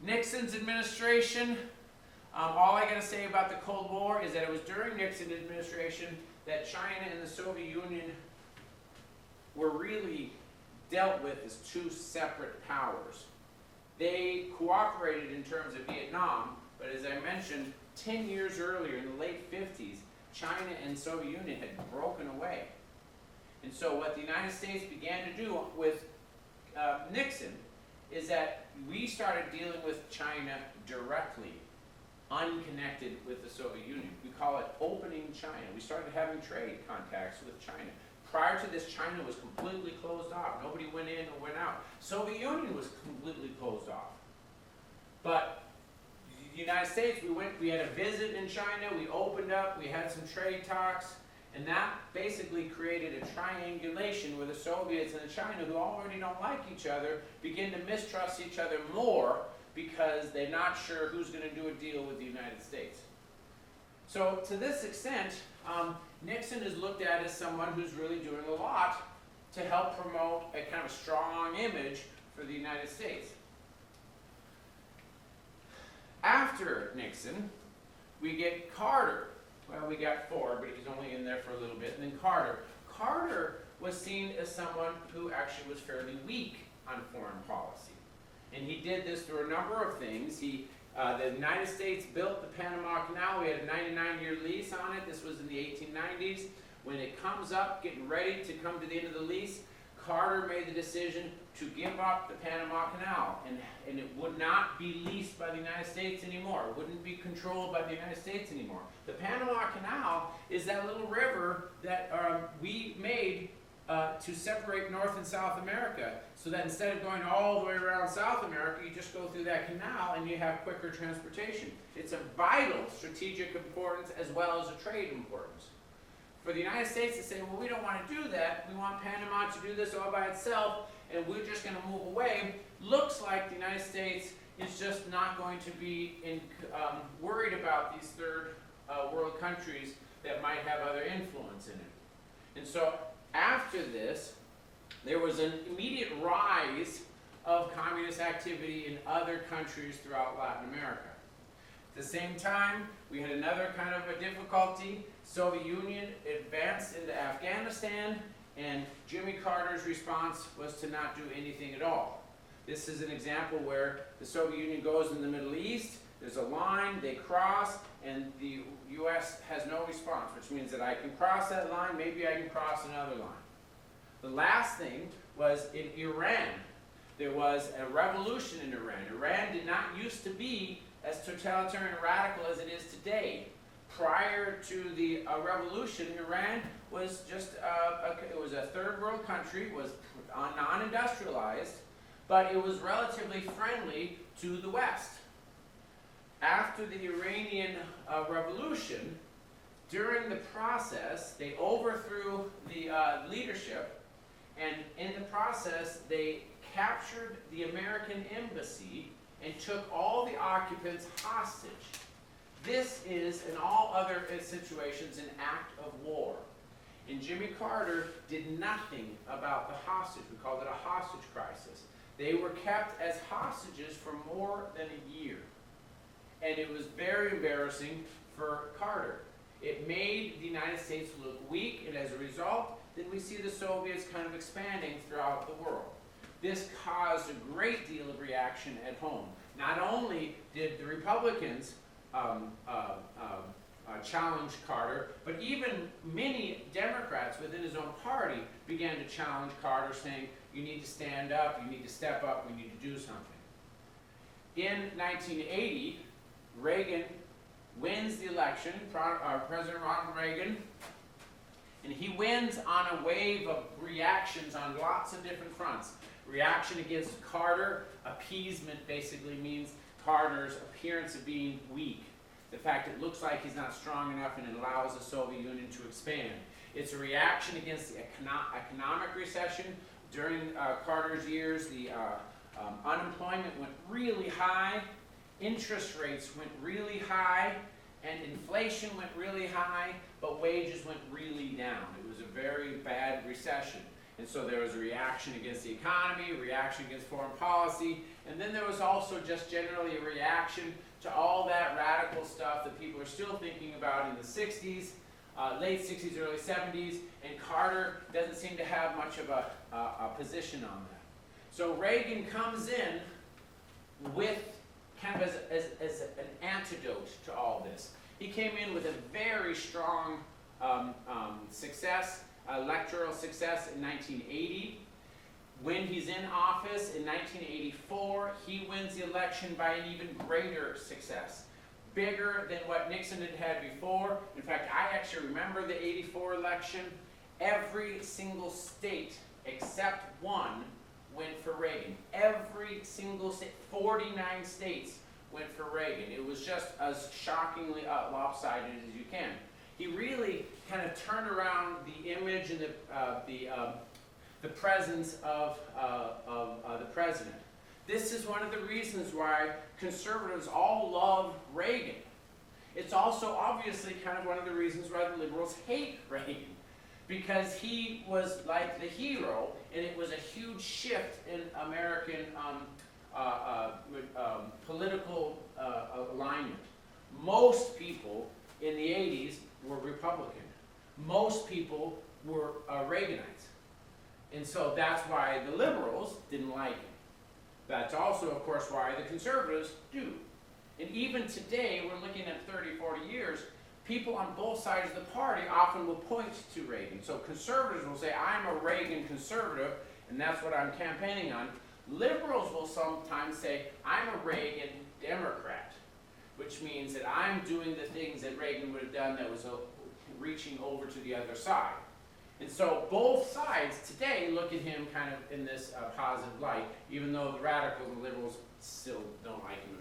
Nixon's administration, all I gotta say about the Cold War is that it was during Nixon's administration that China and the Soviet Union were really dealt with as two separate powers. They cooperated in terms of Vietnam, but as I mentioned, 10 years earlier, in the late 50s, China and Soviet Union had broken away. And so what the United States began to do with Nixon is that we started dealing with China directly, unconnected with the Soviet Union. We call it opening China. We started having trade contacts with China. Prior to this, China was completely closed off. Nobody went in or went out. Soviet Union was completely closed off. But the United States, we had a visit in China, we opened up, we had some trade talks, and that basically created a triangulation where the Soviets and the China, who already don't like each other, begin to mistrust each other more because they're not sure who's going to do a deal with the United States. So to this extent, Nixon is looked at as someone who's really doing a lot to help promote a kind of strong image for the United States. After Nixon, we get Carter. Well, we got Ford, but he's only in there for a little bit. And then Carter. Carter was seen as someone who actually was fairly weak on foreign policy. And he did this through a number of things. The United States built the Panama Canal. We had a 99-year lease on it. This was in the 1890s. When it comes up, getting ready to come to the end of the lease, Carter made the decision to give up the Panama Canal, and it would not be leased by the United States anymore. It wouldn't be controlled by the United States anymore. The Panama Canal is that little river that we made to separate North and South America, so that instead of going all the way around South America, you just go through that canal and you have quicker transportation. It's a vital strategic importance as well as a trade importance. For the United States to say, well, we don't want to do that, we want Panama to do this all by itself, and we're just going to move away, looks like the United States is just not going to be worried about these third world countries that might have other influence in it. And so after this, there was an immediate rise of communist activity in other countries throughout Latin America. At the same time, we had another kind of a difficulty. Soviet Union advanced into Afghanistan, and Jimmy Carter's response was to not do anything at all. This is an example where the Soviet Union goes in the Middle East, there's a line, they cross, and the U.S. has no response, which means that I can cross that line, maybe I can cross another line. The last thing was in Iran. There was a revolution in Iran. Iran did not used to be as totalitarian and radical as it is today. Prior to the revolution, Iran was just it was a third world country, was non-industrialized, but it was relatively friendly to the West. After the Iranian revolution, during the process, they overthrew the leadership, and in the process, they captured the American embassy and took all the occupants hostage. This is, in all other situations, an act of war. And Jimmy Carter did nothing about the hostage. We called it a hostage crisis. They were kept as hostages for more than a year. And it was very embarrassing for Carter. It made the United States look weak, and as a result, then we see the Soviets kind of expanding throughout the world. This caused a great deal of reaction at home. Not only did the Republicans challenge Carter, but even many Democrats within his own party began to challenge Carter, saying, you need to stand up, you need to step up, we need to do something. In 1980, Reagan wins the election, President Ronald Reagan, and he wins on a wave of reactions on lots of different fronts. Reaction against Carter, appeasement basically means Carter's appearance of being weak. The fact it looks like he's not strong enough and it allows the Soviet Union to expand. It's a reaction against the economic recession. During Carter's years, the unemployment went really high, interest rates went really high, and inflation went really high, but wages went really down. It was a very bad recession. And so there was a reaction against the economy, a reaction against foreign policy, and then there was also just generally a reaction to all that radical stuff that people are still thinking about in the 60s, late 60s, early 70s, and Carter doesn't seem to have much of a position on that. So Reagan comes in with kind of as an antidote to all this. He came in with a very strong success, electoral success in 1980. When he's in office in 1984, he wins the election by an even greater success, bigger than what Nixon had had before. In fact, I actually remember the 84 election. Every single state except one went for Reagan. Every single state, 49 states went for Reagan. It was just as shockingly lopsided as you can. He really kind of turned around the image and the presence of the president. This is one of the reasons why conservatives all love Reagan. It's also obviously kind of one of the reasons why the liberals hate Reagan, because he was like the hero, and it was a huge shift in American political alignment. Most people in the 80s were Republican. Most people were Reaganites. And so that's why the liberals didn't like him. That's also, of course, why the conservatives do. And even today, we're looking at 30, 40 years, people on both sides of the party often will point to Reagan. So conservatives will say, I'm a Reagan conservative, and that's what I'm campaigning on. Liberals will sometimes say, I'm a Reagan Democrat, which means that I'm doing the things that Reagan would have done that was reaching over to the other side. And so both sides today look at him kind of in this positive light, even though the radicals and liberals still don't like him